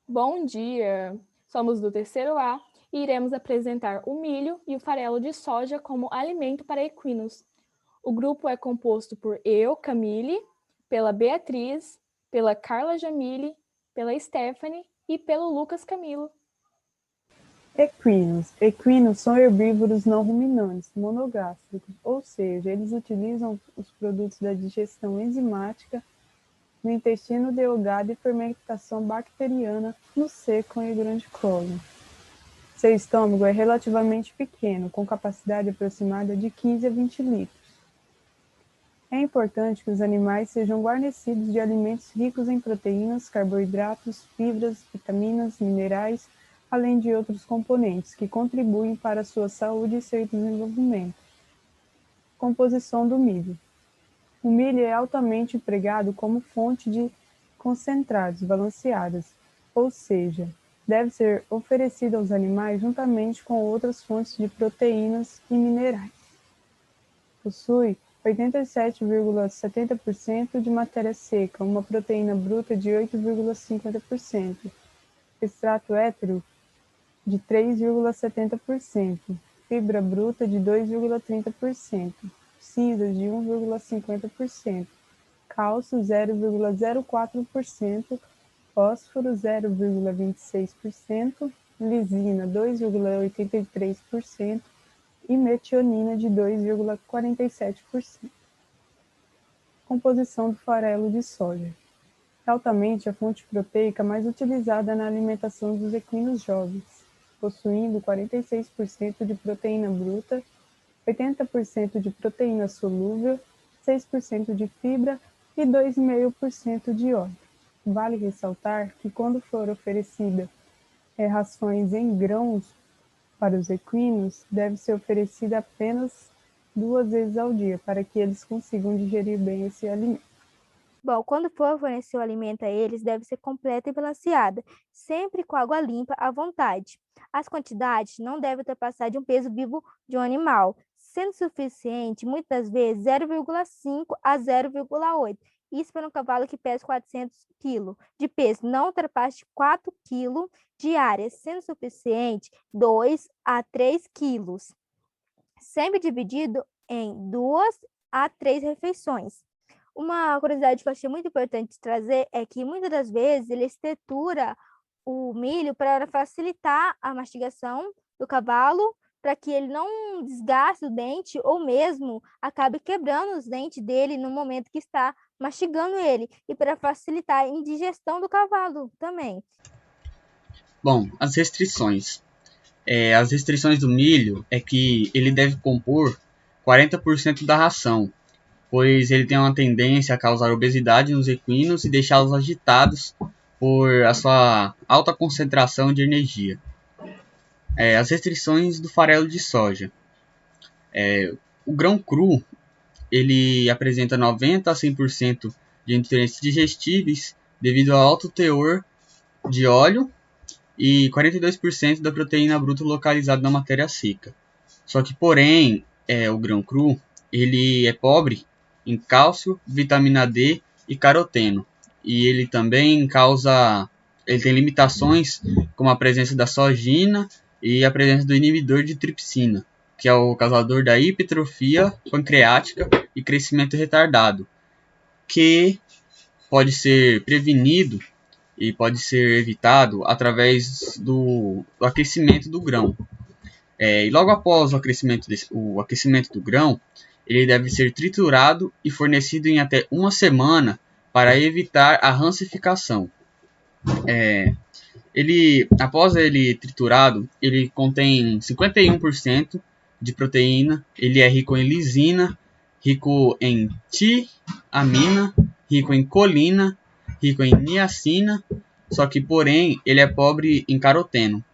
Bom dia! Somos do terceiro A e iremos apresentar o milho e o farelo de soja como alimento para equinos. O grupo é composto por eu, Camille, pela Beatriz, pela Carla Jamile, pela Stephanie e pelo Lucas Camilo. Equinos. Equinos são herbívoros não ruminantes, monogástricos, ou seja, eles utilizam os produtos da digestão enzimática no intestino delgado e fermentação bacteriana no seco e grande cólon. Seu estômago é relativamente pequeno, com capacidade aproximada de 15 a 20 litros. É importante que os animais sejam guarnecidos de alimentos ricos em proteínas, carboidratos, fibras, vitaminas, minerais, além de outros componentes que contribuem para a sua saúde e seu desenvolvimento. Composição do milho. O milho é altamente empregado como fonte de concentrados balanceadas, ou seja, deve ser oferecido aos animais juntamente com outras fontes de proteínas e minerais. Possui 87,70% de matéria seca, uma proteína bruta de 8,50%, extrato hétero de 3,70%, fibra bruta de 2,30%, cinzas de 1,50%, cálcio 0,04%, fósforo 0,26%, lisina 2,83% e metionina de 2,47%. Composição do farelo de soja. É altamente a fonte proteica mais utilizada na alimentação dos equinos jovens, possuindo 46% de proteína bruta, 80% de proteína solúvel, 6% de fibra e 2,5% de óleo. Vale ressaltar que quando for oferecida rações em grãos para os equinos, deve ser oferecida apenas 2 vezes ao dia, para que eles consigam digerir bem esse alimento. Bom, quando for fornecer o alimento a eles, deve ser completa e balanceada, sempre com água limpa à vontade. As quantidades não devem ultrapassar de um peso vivo de um animal, sendo suficiente, muitas vezes, 0,5 a 0,8. Isso para um cavalo que pesa 400 kg de peso, não ultrapasse 4 kg diárias, sendo suficiente 2 a 3 quilos, sempre dividido em 2 a 3 refeições. Uma curiosidade que eu achei muito importante trazer é que muitas das vezes ele tritura o milho para facilitar a mastigação do cavalo, para que ele não desgaste o dente ou mesmo acabe quebrando os dentes dele no momento que está mastigando ele, e para facilitar a indigestão do cavalo também. Bom, as restrições. As restrições do milho é que ele deve compor 40% da ração, pois ele tem uma tendência a causar obesidade nos equinos e deixá-los agitados por a sua alta concentração de energia. As restrições do farelo de soja. O grão cru ele apresenta 90 a 100% de nutrientes digestíveis devido ao alto teor de óleo e 42% da proteína bruta localizada na matéria seca. Só que, porém, o grão cru ele é pobre em cálcio, vitamina D e caroteno. E ele também ele tem limitações como a presença da sojina e a presença do inibidor de tripsina, que é o causador da hipertrofia pancreática e crescimento retardado, que pode ser prevenido e pode ser evitado através do aquecimento do grão. E logo após o aquecimento do grão, ele deve ser triturado e fornecido em até uma semana para evitar a rancificação. Após ele triturado, ele contém 51% de proteína, ele é rico em lisina, rico em tiamina, rico em colina, rico em niacina, só que, porém, ele é pobre em caroteno.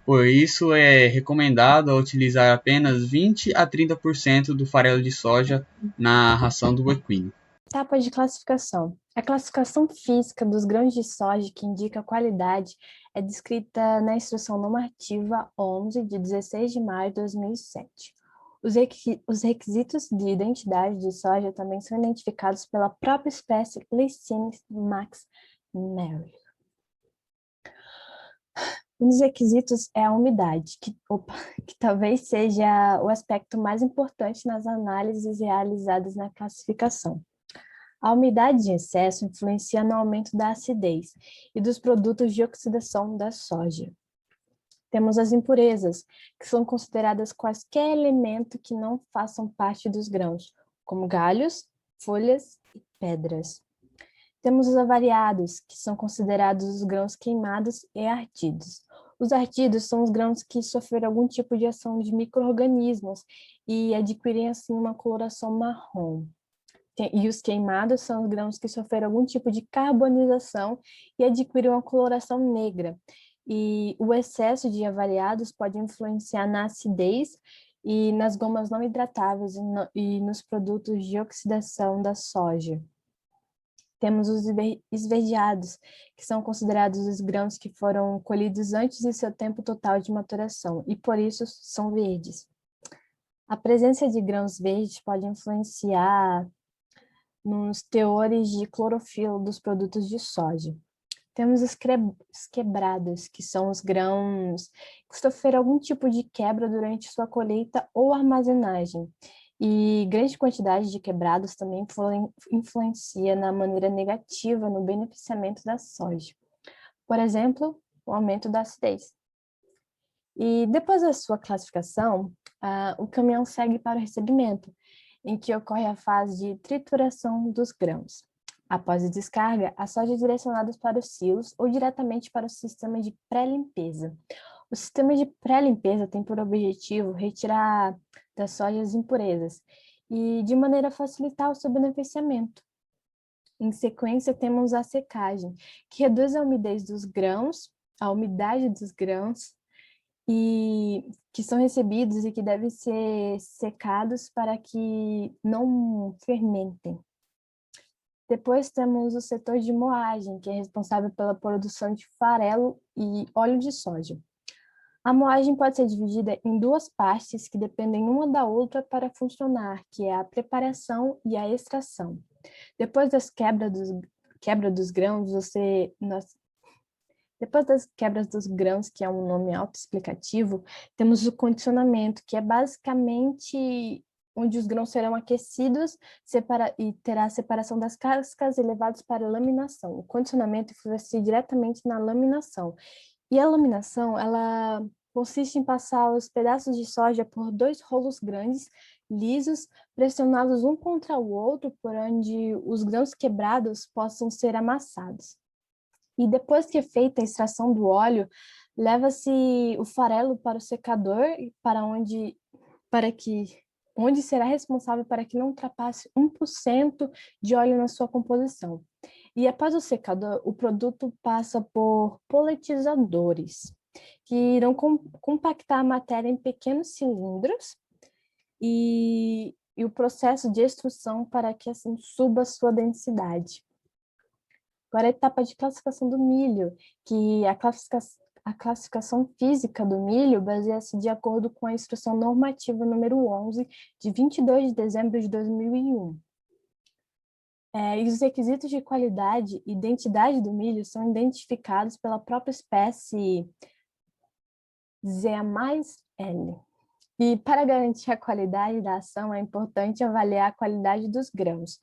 Por isso, é recomendado utilizar apenas 20 a 30% do farelo de soja na ração do equino. Etapa de classificação. A classificação física dos grãos de soja que indica a qualidade é descrita na Instrução Normativa 11, de 16 de maio de 2007. Os requisitos de identidade de soja também são identificados pela própria espécie Glycines max Mary. Um dos requisitos é a umidade, que talvez seja o aspecto mais importante nas análises realizadas na classificação. A umidade em excesso influencia no aumento da acidez e dos produtos de oxidação da soja. Temos as impurezas, que são consideradas quaisquer elemento que não façam parte dos grãos, como galhos, folhas e pedras. Temos os avariados, que são considerados os grãos queimados e ardidos. Os ardidos são os grãos que sofreram algum tipo de ação de micro-organismos e adquirem, assim, uma coloração marrom. E os queimados são os grãos que sofreram algum tipo de carbonização e adquirem uma coloração negra. E o excesso de avariados pode influenciar na acidez e nas gomas não hidratáveis e nos produtos de oxidação da soja. Temos os esverdeados, que são considerados os grãos que foram colhidos antes de seu tempo total de maturação e por isso são verdes. A presença de grãos verdes pode influenciar nos teores de clorofila dos produtos de soja. Temos os quebrados, que são os grãos que sofreram algum tipo de quebra durante sua colheita ou armazenagem. E grande quantidade de quebrados também influencia na maneira negativa no beneficiamento da soja. Por exemplo, o aumento da acidez. E depois da sua classificação, o caminhão segue para o recebimento, em que ocorre a fase de trituração dos grãos. Após a descarga, a soja é direcionada para os silos ou diretamente para o sistema de pré-limpeza. O sistema de pré-limpeza tem por objetivo retirar da soja as impurezas e, de maneira a facilitar o seu beneficiamento. Em sequência, temos a secagem, que reduz a umidade dos grãos, e que são recebidos e que devem ser secados para que não fermentem. Depois temos o setor de moagem, que é responsável pela produção de farelo e óleo de soja. A moagem pode ser dividida em duas partes que dependem uma da outra para funcionar, que é a preparação e a extração. Depois das quebra dos grãos, depois das quebras dos grãos, que é um nome autoexplicativo, temos o condicionamento, que é basicamente onde os grãos serão aquecidos e terá a separação das cascas e levados para a laminação. O condicionamento influencia diretamente na laminação. E a laminação, ela consiste em passar os pedaços de soja por 2 rolos grandes, lisos, pressionados um contra o outro, por onde os grãos quebrados possam ser amassados. E depois que é feita a extração do óleo, leva-se o farelo para o secador, onde será responsável para que não ultrapasse 1% de óleo na sua composição. E após o secador, o produto passa por poletizadores, que irão compactar a matéria em pequenos cilindros e o processo de extrução para que assim suba a sua densidade. Agora a etapa de classificação do milho, que a classificação física do milho baseia-se de acordo com a Instrução Normativa número 11, de 22 de dezembro de 2001. E os requisitos de qualidade e identidade do milho são identificados pela própria espécie ZA+L. E para garantir a qualidade da ação, é importante avaliar a qualidade dos grãos,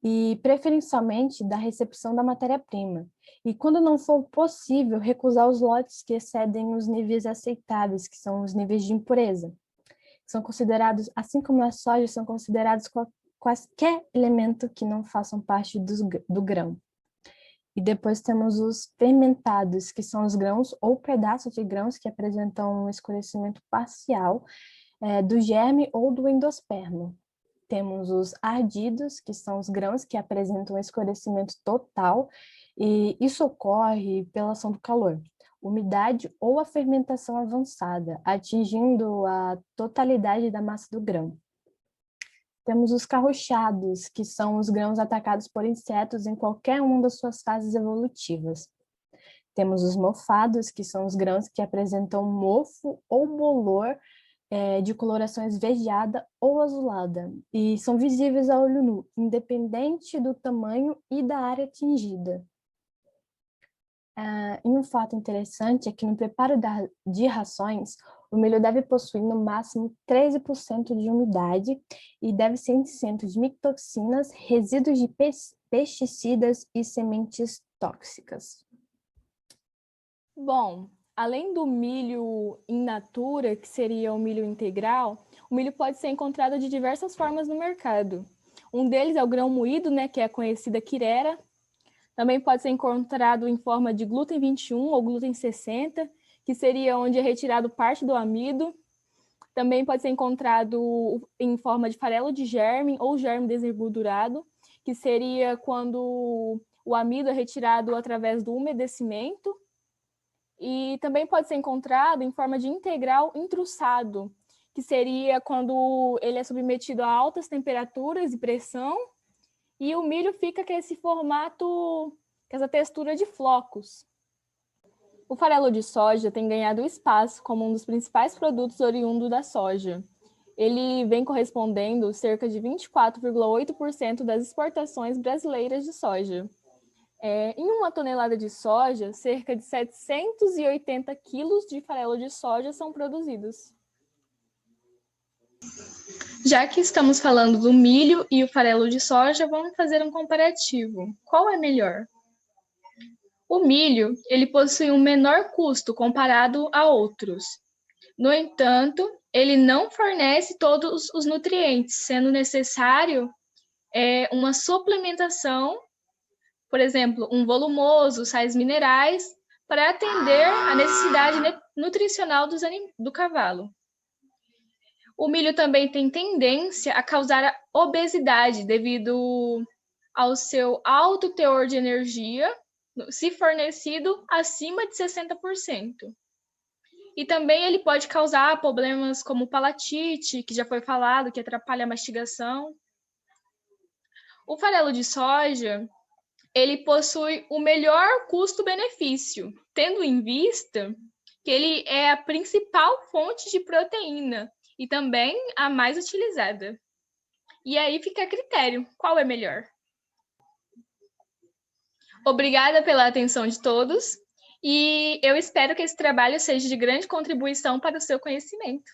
e preferencialmente da recepção da matéria-prima. E quando não for possível, recusar os lotes que excedem os níveis aceitáveis, que são os níveis de impureza. São considerados, assim como a soja, são considerados quaisquer elemento que não façam parte do grão. E depois temos os fermentados, que são os grãos ou pedaços de grãos que apresentam um escurecimento parcial do germe ou do endosperma. Temos os ardidos, que são os grãos que apresentam um escurecimento total, e isso ocorre pela ação do calor, umidade ou a fermentação avançada, atingindo a totalidade da massa do grão. Temos os carrochados, que são os grãos atacados por insetos em qualquer uma das suas fases evolutivas. Temos os mofados, que são os grãos que apresentam mofo ou bolor de coloração esverdeada ou azulada, e são visíveis a olho nu, independente do tamanho e da área atingida. E um fato interessante é que no preparo de rações, o milho deve possuir no máximo 13% de umidade e deve ser isento de micotoxinas, resíduos de pesticidas e sementes tóxicas. Bom, além do milho in natura, que seria o milho integral, o milho pode ser encontrado de diversas formas no mercado. Um deles é o grão moído, né, que é a conhecida quirera. Também pode ser encontrado em forma de glúten 21 ou glúten 60, que seria onde é retirado parte do amido. Também pode ser encontrado em forma de farelo de germe ou germe desengordurado, que seria quando o amido é retirado através do umedecimento. E também pode ser encontrado em forma de integral intrussado, que seria quando ele é submetido a altas temperaturas e pressão, e o milho fica com esse formato, com essa textura de flocos. O farelo de soja tem ganhado espaço como um dos principais produtos oriundos da soja. Ele vem correspondendo cerca de 24,8% das exportações brasileiras de soja. Em uma tonelada de soja, cerca de 780 quilos de farelo de soja são produzidos. Já que estamos falando do milho e o farelo de soja, vamos fazer um comparativo. Qual é melhor? O milho, ele possui um menor custo comparado a outros. No entanto, ele não fornece todos os nutrientes, sendo necessário uma suplementação, por exemplo, um volumoso, sais minerais, para atender a necessidade nutricional do cavalo. O milho também tem tendência a causar obesidade devido ao seu alto teor de energia, se fornecido acima de 60%. E também ele pode causar problemas como palatite, que já foi falado, que atrapalha a mastigação. O farelo de soja, ele possui o melhor custo-benefício, tendo em vista que ele é a principal fonte de proteína e também a mais utilizada. E aí fica a critério, qual é melhor? Obrigada pela atenção de todos e eu espero que esse trabalho seja de grande contribuição para o seu conhecimento.